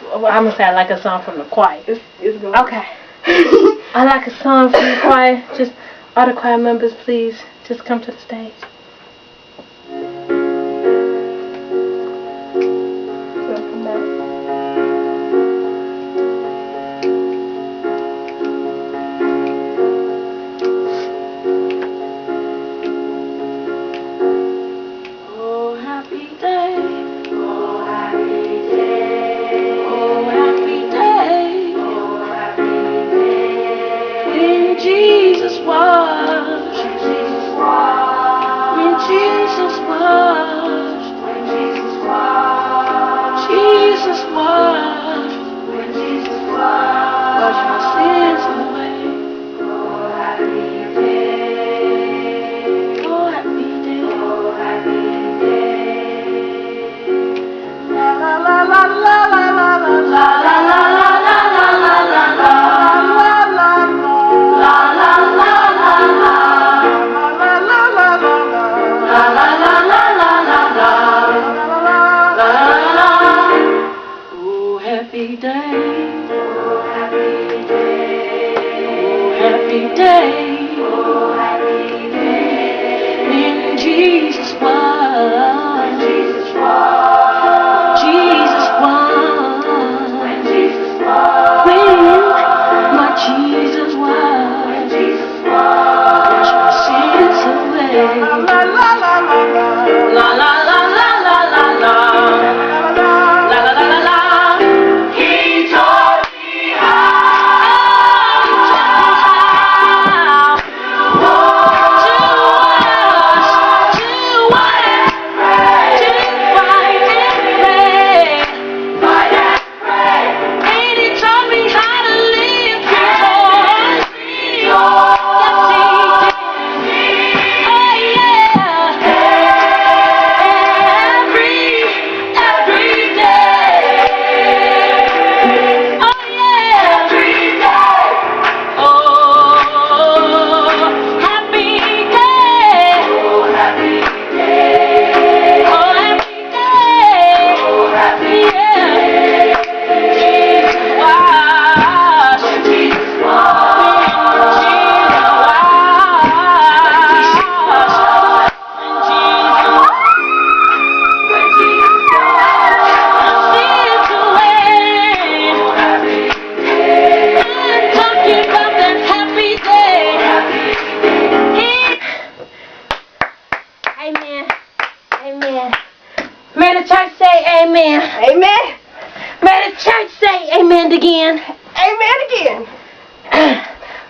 Well, I'm gonna say I like a song from the choir. It's good. Okay. I like a song from the choir. Just all the choir members, please, just come to the stage.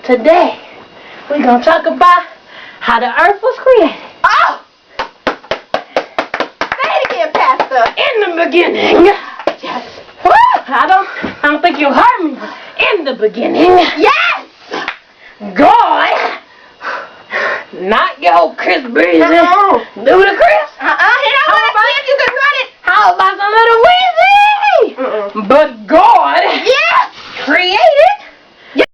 Today, we're going to talk about how the earth was created. Oh! Say it again, Pastor. In the beginning. Yes. I don't think you heard me. In the beginning. Yes! God. Not your Chris Breezy. No. Do the